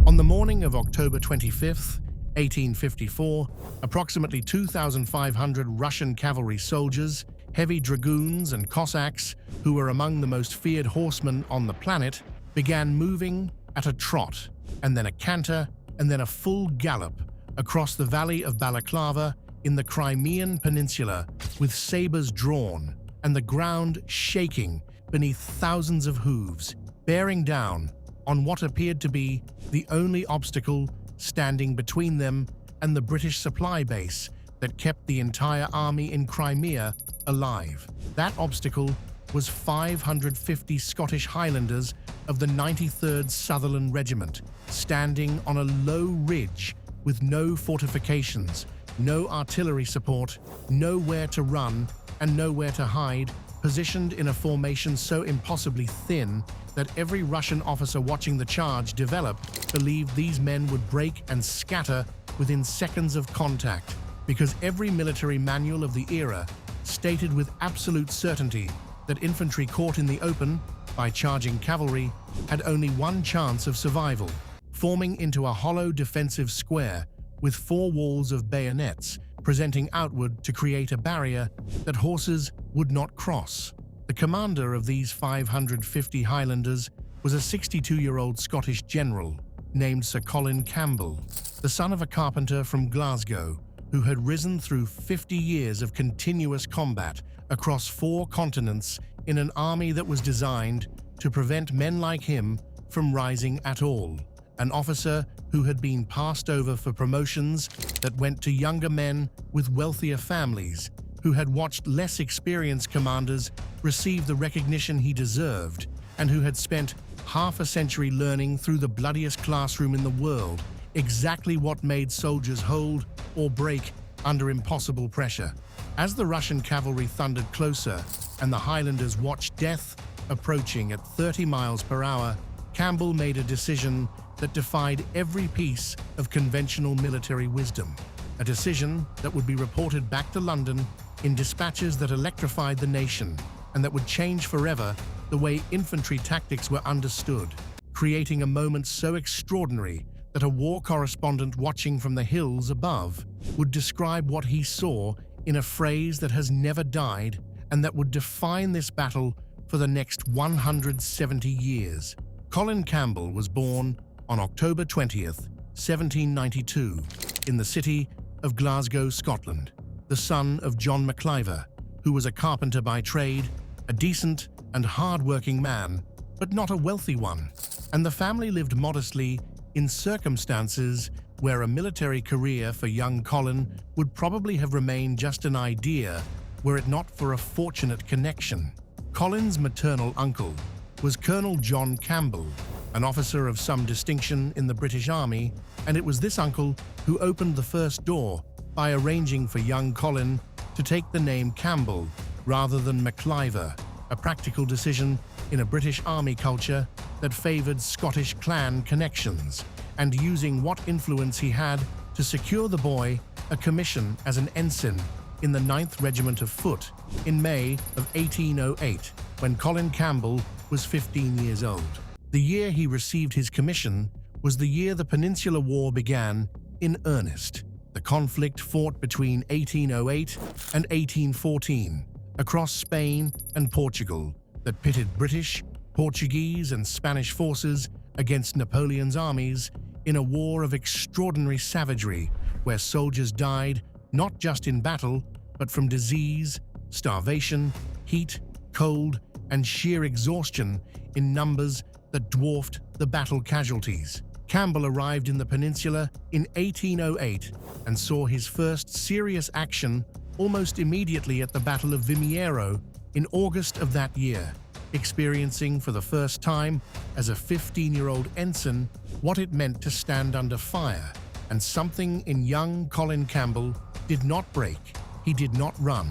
On the morning of October 25th, 1854, approximately 2,500 Russian cavalry soldiers, heavy dragoons and Cossacks, who were among the most feared horsemen on the planet, began moving at a trot, and then a canter, and then a full gallop across the valley of Balaclava in the Crimean Peninsula, with sabers drawn and the ground shaking beneath thousands of hooves, bearing down on what appeared to be the only obstacle standing between them and the British supply base that kept the entire army in Crimea alive. That obstacle was 550 Scottish Highlanders of the 93rd Sutherland Regiment, standing on a low ridge with no fortifications, no artillery support, nowhere to run and nowhere to hide, positioned in a formation so impossibly thin that every Russian officer watching the charge develop believed these men would break and scatter within seconds of contact, because every military manual of the era stated with absolute certainty that infantry caught in the open by charging cavalry had only one chance of survival, forming into a hollow defensive square with four walls of bayonets presenting outward to create a barrier that horses would not cross. The commander of these 550 Highlanders was a 62-year-old Scottish general named Sir Colin Campbell, the son of a carpenter from Glasgow who had risen through 50 years of continuous combat across 4 continents in an army that was designed to prevent men like him from rising at all. An officer who had been passed over for promotions that went to younger men with wealthier families, who had watched less experienced commanders receive the recognition he deserved, and who had spent half a century learning through the bloodiest classroom in the world exactly what made soldiers hold or break under impossible pressure. As the Russian cavalry thundered closer and the Highlanders watched death approaching at 30 miles per hour, Campbell made a decision that defied every piece of conventional military wisdom, a decision that would be reported back to London in dispatches that electrified the nation and that would change forever the way infantry tactics were understood, creating a moment so extraordinary that a war correspondent watching from the hills above would describe what he saw in a phrase that has never died and that would define this battle for the next 170 years. Colin Campbell was born on October 20th, 1792, in the city of Glasgow, Scotland, the son of John MacIver, who was a carpenter by trade, a decent and hard-working man, but not a wealthy one, and the family lived modestly in circumstances where a military career for young Colin would probably have remained just an idea were it not for a fortunate connection. Colin's maternal uncle was Colonel John Campbell, an officer of some distinction in the British Army, and it was this uncle who opened the first door by arranging for young Colin to take the name Campbell rather than MacIver, a practical decision in a British Army culture that favoured Scottish clan connections, and using what influence he had to secure the boy a commission as an ensign in the 9th Regiment of Foot in May of 1808, when Colin Campbell was 15 years old. The year he received his commission was the year the Peninsular War began in earnest. The conflict fought between 1808 and 1814 across Spain and Portugal that pitted British, Portuguese, and Spanish forces against Napoleon's armies in a war of extraordinary savagery where soldiers died not just in battle, but from disease, starvation, heat, cold, and sheer exhaustion in numbers that dwarfed the battle casualties. Campbell arrived in the peninsula in 1808 and saw his first serious action almost immediately at the Battle of Vimiero in August of that year, experiencing for the first time as a 15-year-old ensign what it meant to stand under fire. And something in young Colin Campbell did not break, he did not run,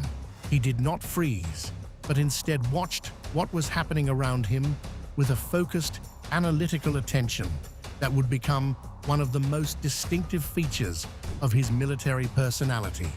he did not freeze, but instead watched what was happening around him with a focused, analytical attention that would become one of the most distinctive features of his military personality.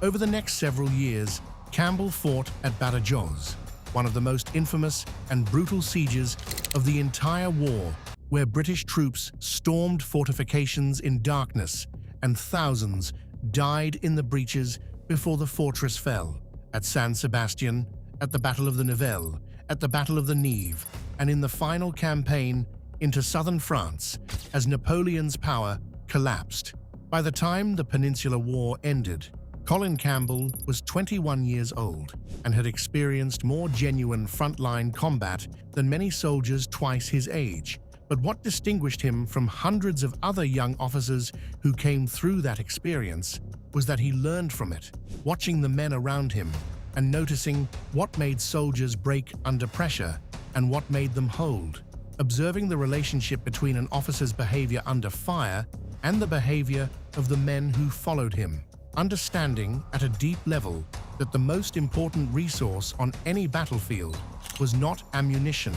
Over the next several years, Campbell fought at Badajoz, one of the most infamous and brutal sieges of the entire war, where British troops stormed fortifications in darkness, and thousands died in the breaches before the fortress fell. At San Sebastian, at the Battle of the Nivelle, at the Battle of the Nive, and in the final campaign into southern France, as Napoleon's power collapsed. By the time the Peninsular War ended, Colin Campbell was 21 years old and had experienced more genuine frontline combat than many soldiers twice his age. But what distinguished him from hundreds of other young officers who came through that experience was that he learned from it, watching the men around him and noticing what made soldiers break under pressure and what made them hold, observing the relationship between an officer's behavior under fire and the behavior of the men who followed him, understanding at a deep level that the most important resource on any battlefield was not ammunition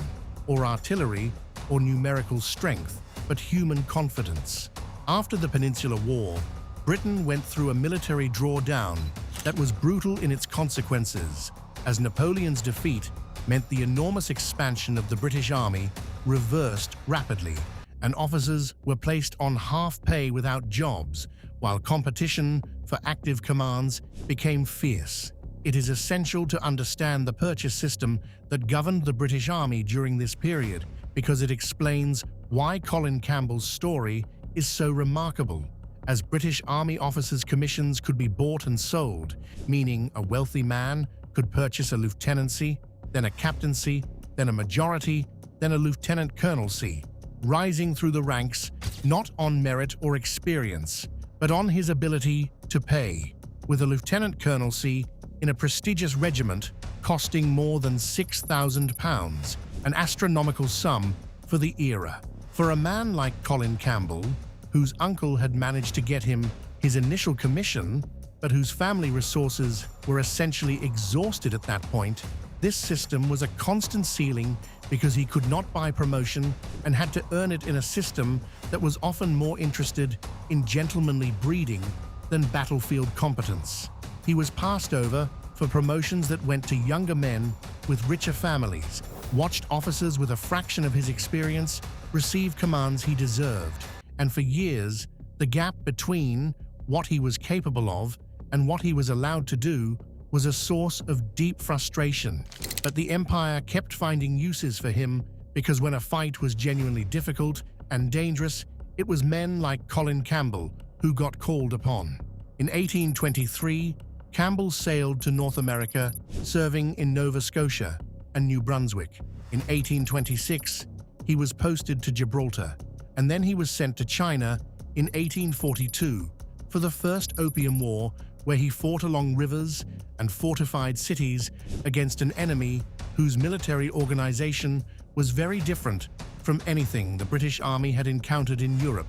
or artillery or numerical strength, but human confidence. After the Peninsular War, Britain went through a military drawdown that was brutal in its consequences, as Napoleon's defeat meant the enormous expansion of the British Army reversed rapidly, and officers were placed on half pay without jobs, while competition for active commands became fierce. It is essential to understand the purchase system that governed the British Army during this period, because it explains why Colin Campbell's story is so remarkable. As British Army officers' commissions could be bought and sold, meaning a wealthy man could purchase a lieutenancy, then a captaincy, then a majority, then a lieutenant colonelcy, rising through the ranks not on merit or experience, but on his ability to pay, with a lieutenant colonelcy in a prestigious regiment costing more than £6,000, an astronomical sum for the era. For a man like Colin Campbell, whose uncle had managed to get him his initial commission, but whose family resources were essentially exhausted at that point, this system was a constant ceiling because he could not buy promotion and had to earn it in a system that was often more interested in gentlemanly breeding than battlefield competence. He was passed over for promotions that went to younger men with richer families, watched officers with a fraction of his experience receive commands he deserved, and for years, the gap between what he was capable of and what he was allowed to do was a source of deep frustration. But the Empire kept finding uses for him because when a fight was genuinely difficult and dangerous, it was men like Colin Campbell who got called upon. In 1823, Campbell sailed to North America, serving in Nova Scotia and New Brunswick. In 1826, he was posted to Gibraltar, and then he was sent to China in 1842 for the First Opium War, where he fought along rivers and fortified cities against an enemy whose military organization was very different from anything the British Army had encountered in Europe,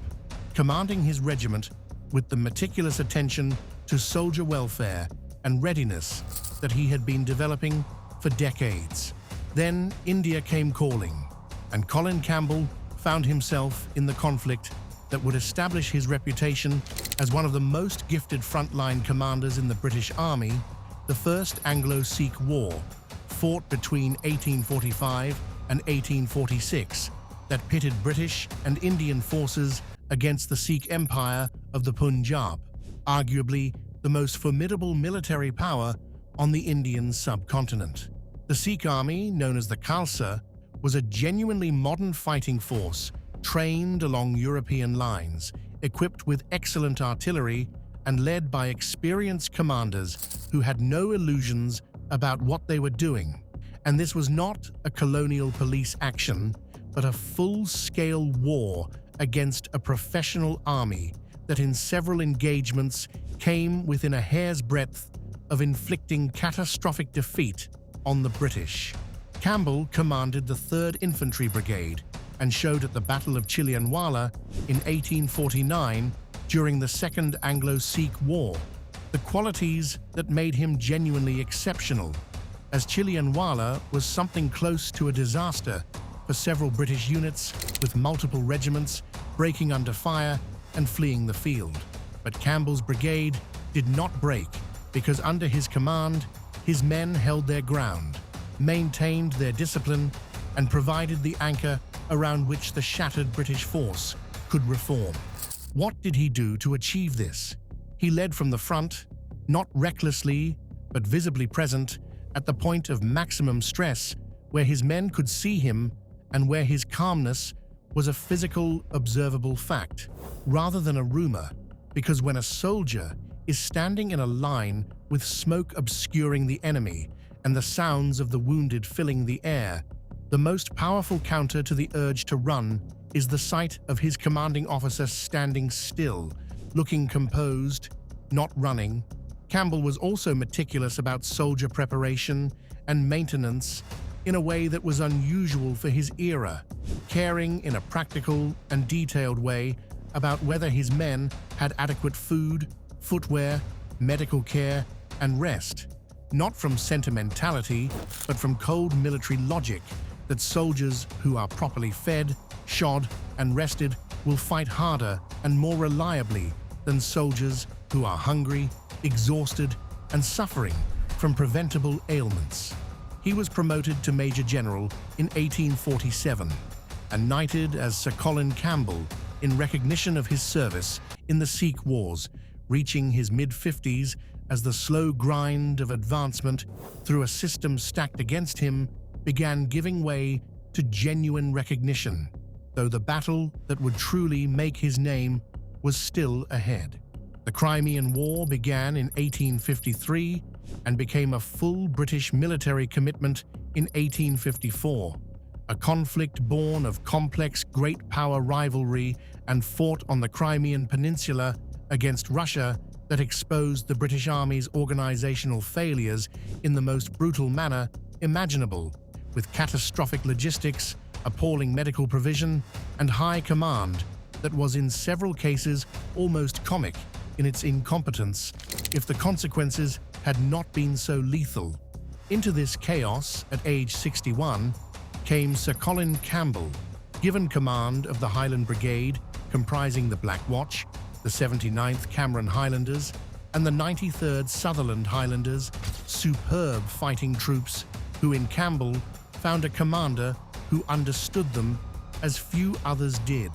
commanding his regiment with the meticulous attention to soldier welfare and readiness that he had been developing for decades. Then India came calling, and Colin Campbell found himself in the conflict that would establish his reputation as one of the most gifted frontline commanders in the British Army, the First Anglo-Sikh War, fought between 1845 and 1846, that pitted British and Indian forces against the Sikh Empire of the Punjab, arguably the most formidable military power on the Indian subcontinent. The Sikh army, known as the Khalsa, was a genuinely modern fighting force trained along European lines, equipped with excellent artillery and led by experienced commanders who had no illusions about what they were doing. And this was not a colonial police action, but a full-scale war against a professional army that in several engagements came within a hair's breadth of inflicting catastrophic defeat on the British. Campbell commanded the 3rd Infantry Brigade and showed at the Battle of Chilianwala in 1849 during the Second Anglo-Sikh War the qualities that made him genuinely exceptional, as Chilianwala was something close to a disaster for several British units, with multiple regiments breaking under fire and fleeing the field. But Campbell's brigade did not break because under his command, his men held their ground, maintained their discipline, and provided the anchor around which the shattered British force could reform. What did he do to achieve this? He led from the front, not recklessly, but visibly present, at the point of maximum stress, where his men could see him and where his calmness was a physical, observable fact, rather than a rumor, because when a soldier is standing in a line with smoke obscuring the enemy and the sounds of the wounded filling the air, the most powerful counter to the urge to run is the sight of his commanding officer standing still, looking composed, not running. Campbell was also meticulous about soldier preparation and maintenance in a way that was unusual for his era, caring in a practical and detailed way about whether his men had adequate food, footwear, medical care, and rest, not from sentimentality, but from cold military logic that soldiers who are properly fed, shod, and rested will fight harder and more reliably than soldiers who are hungry, exhausted, and suffering from preventable ailments. He was promoted to Major General in 1847 and knighted as Sir Colin Campbell in recognition of his service in the Sikh Wars, reaching his mid-50s as the slow grind of advancement through a system stacked against him began giving way to genuine recognition, though the battle that would truly make his name was still ahead. The Crimean War began in 1853 and became a full British military commitment in 1854, a conflict born of complex great power rivalry and fought on the Crimean Peninsula against Russia that exposed the British Army's organizational failures in the most brutal manner imaginable, with catastrophic logistics, appalling medical provision, and high command that was in several cases almost comic in its incompetence if the consequences had not been so lethal. Into this chaos, at age 61, came Sir Colin Campbell, given command of the Highland Brigade comprising the Black Watch, the 79th Cameron Highlanders, and the 93rd Sutherland Highlanders, superb fighting troops who in Campbell found a commander who understood them as few others did.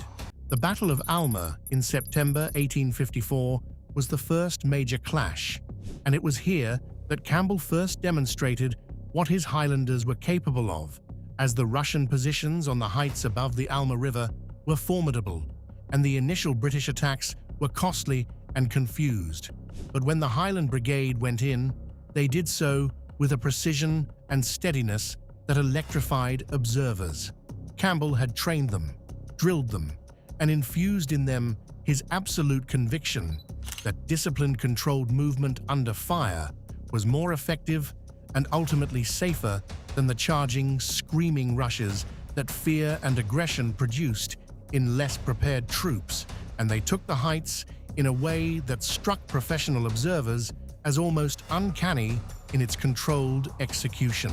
The Battle of Alma in September 1854 was the first major clash, and it was here that Campbell first demonstrated what his Highlanders were capable of, as the Russian positions on the heights above the Alma River were formidable, and the initial British attacks were costly and confused. But when the Highland Brigade went in, they did so with a precision and steadiness that electrified observers. Campbell had trained them, drilled them, and infused in them his absolute conviction that disciplined, controlled movement under fire was more effective and ultimately safer than the charging, screaming rushes that fear and aggression produced in less prepared troops, and they took the heights in a way that struck professional observers as almost uncanny in its controlled execution.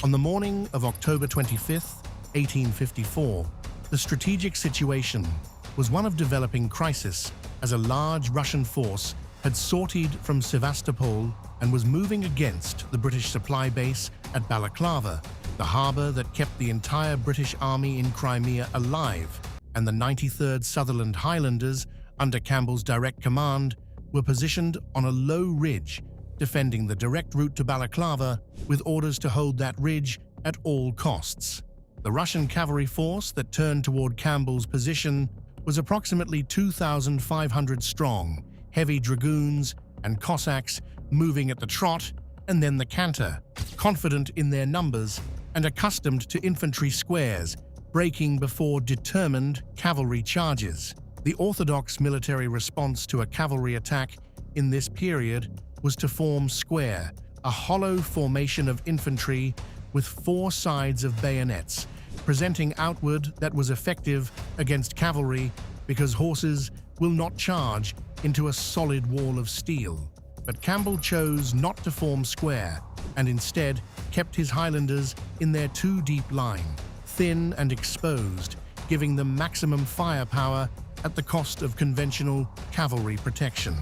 On the morning of October 25, 1854, the strategic situation was one of developing crisis as a large Russian force had sortied from Sevastopol and was moving against the British supply base at Balaclava, the harbour that kept the entire British Army in Crimea alive, and the 93rd Sutherland Highlanders, under Campbell's direct command, were positioned on a low ridge, defending the direct route to Balaclava with orders to hold that ridge at all costs. The Russian cavalry force that turned toward Campbell's position was approximately 2,500 strong, heavy dragoons and Cossacks moving at the trot and then the canter, confident in their numbers and accustomed to infantry squares, breaking before determined cavalry charges. The orthodox military response to a cavalry attack in this period was to form square, a hollow formation of infantry with four sides of bayonets, presenting outward that was effective against cavalry because horses will not charge into a solid wall of steel. But Campbell chose not to form square and instead kept his Highlanders in their two-deep line, thin and exposed, giving them maximum firepower at the cost of conventional cavalry protection.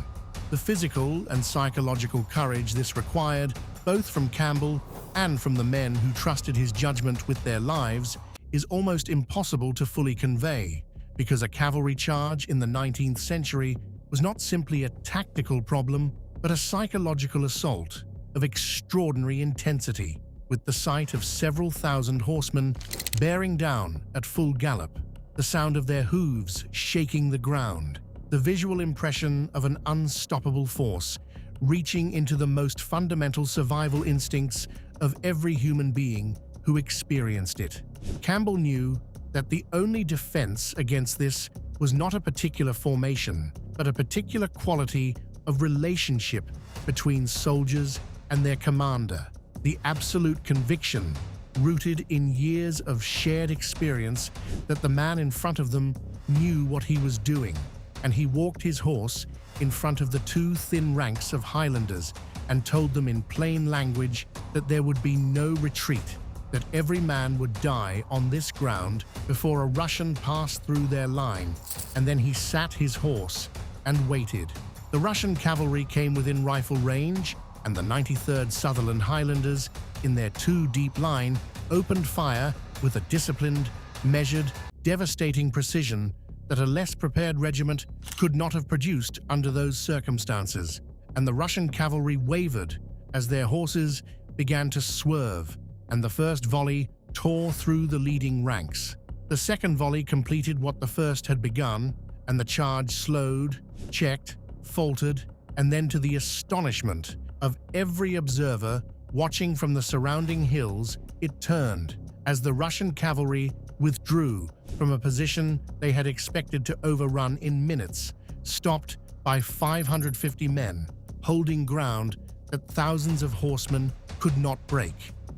The physical and psychological courage this required, both from Campbell and from the men who trusted his judgment with their lives, is almost impossible to fully convey, because a cavalry charge in the 19th century was not simply a tactical problem, but a psychological assault of extraordinary intensity, with the sight of several thousand horsemen bearing down at full gallop, the sound of their hooves shaking the ground, the visual impression of an unstoppable force reaching into the most fundamental survival instincts of every human being who experienced it. Campbell knew that the only defense against this was not a particular formation, but a particular quality of relationship between soldiers and their commander, the absolute conviction rooted in years of shared experience that the man in front of them knew what he was doing, and he walked his horse in front of the two thin ranks of Highlanders and told them in plain language that there would be no retreat, that every man would die on this ground before a Russian passed through their line, and then he sat his horse and waited. The Russian cavalry came within rifle range, and the 93rd Sutherland Highlanders, in their two-deep line, opened fire with a disciplined, measured, devastating precision that a less prepared regiment could not have produced under those circumstances, and the Russian cavalry wavered as their horses began to swerve, and the first volley tore through the leading ranks. The second volley completed what the first had begun, and the charge slowed, checked, faltered, and then, to the astonishment of every observer watching from the surrounding hills, it turned as the Russian cavalry withdrew from a position they had expected to overrun in minutes, stopped by 550 men, holding ground that thousands of horsemen could not break.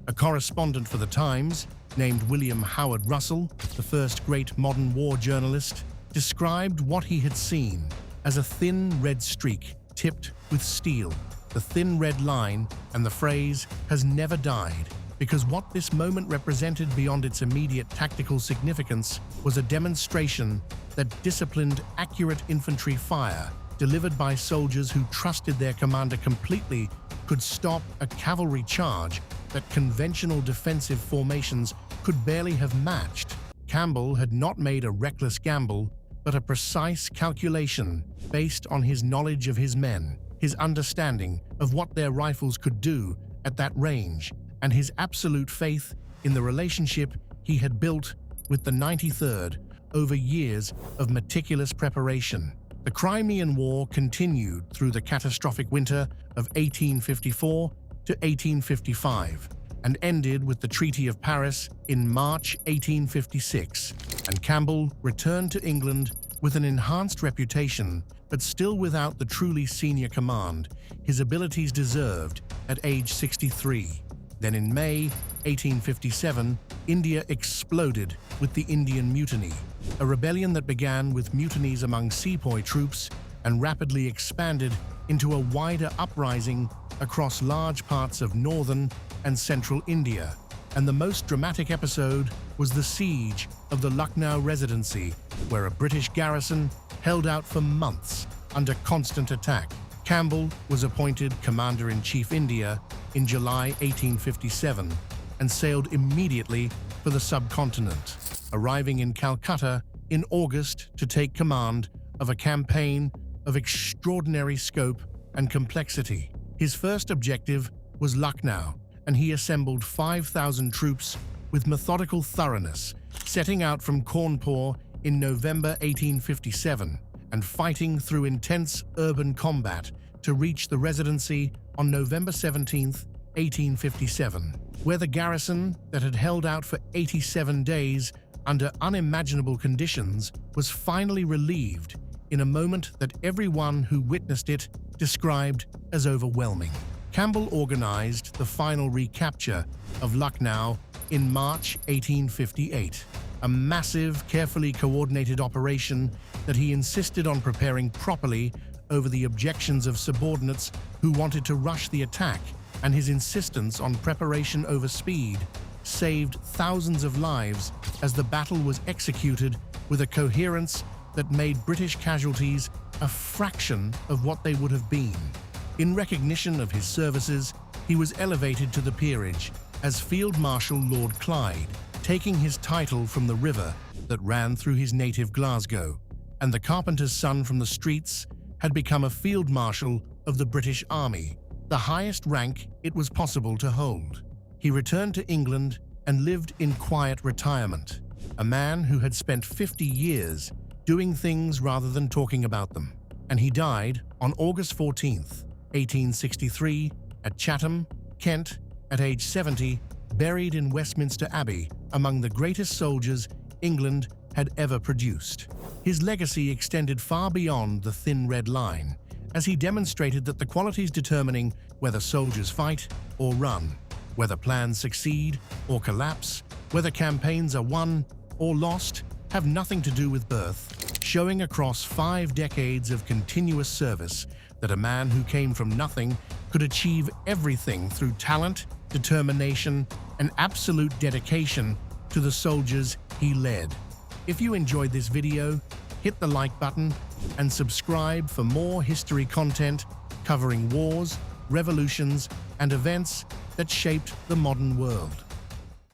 A correspondent for the Times, named William Howard Russell, the first great modern war journalist, described what he had seen as a thin red streak tipped with steel, the thin red line, and the phrase has never died, because what this moment represented beyond its immediate tactical significance was a demonstration that disciplined, accurate infantry fire, delivered by soldiers who trusted their commander completely, could stop a cavalry charge that conventional defensive formations could barely have matched. Campbell had not made a reckless gamble, but a precise calculation based on his knowledge of his men, his understanding of what their rifles could do at that range, and his absolute faith in the relationship he had built with the 93rd over years of meticulous preparation. The Crimean War continued through the catastrophic winter of 1854 to 1855 and ended with the Treaty of Paris in March 1856, and Campbell returned to England with an enhanced reputation, but still without the truly senior command his abilities deserved at age 63. Then in May 1857, India exploded with the Indian Mutiny, a rebellion that began with mutinies among sepoy troops and rapidly expanded into a wider uprising across large parts of northern and central India. And the most dramatic episode was the siege of the Lucknow Residency, where a British garrison held out for months under constant attack. Campbell was appointed Commander-in-Chief India in July 1857 and sailed immediately for the subcontinent, arriving in Calcutta in August to take command of a campaign of extraordinary scope and complexity. His first objective was Lucknow, and he assembled 5,000 troops with methodical thoroughness, setting out from Cawnpore in November 1857 and fighting through intense urban combat to reach the Residency on November 17, 1857, where the garrison that had held out for 87 days under unimaginable conditions was finally relieved in a moment that everyone who witnessed it described as overwhelming. Campbell organized the final recapture of Lucknow in March 1858, a massive, carefully coordinated operation that he insisted on preparing properly over the objections of subordinates who wanted to rush the attack, and his insistence on preparation over speed saved thousands of lives as the battle was executed with a coherence that made British casualties a fraction of what they would have been. In recognition of his services, he was elevated to the peerage as Field Marshal Lord Clyde, taking his title from the river that ran through his native Glasgow, and the carpenter's son from the streets had become a field marshal of the British Army, the highest rank it was possible to hold. He returned to England and lived in quiet retirement, a man who had spent 50 years doing things rather than talking about them. And he died on August 14th, 1863, at Chatham, Kent, at age 70, buried in Westminster Abbey among the greatest soldiers England had ever produced. His legacy extended far beyond the thin red line, as he demonstrated that the qualities determining whether soldiers fight or run, whether plans succeed or collapse, whether campaigns are won or lost, have nothing to do with birth, showing across 5 decades of continuous service that a man who came from nothing could achieve everything through talent, determination, and absolute dedication to the soldiers he led. If you enjoyed this video, hit the like button and subscribe for more history content covering wars, revolutions, and events that shaped the modern world.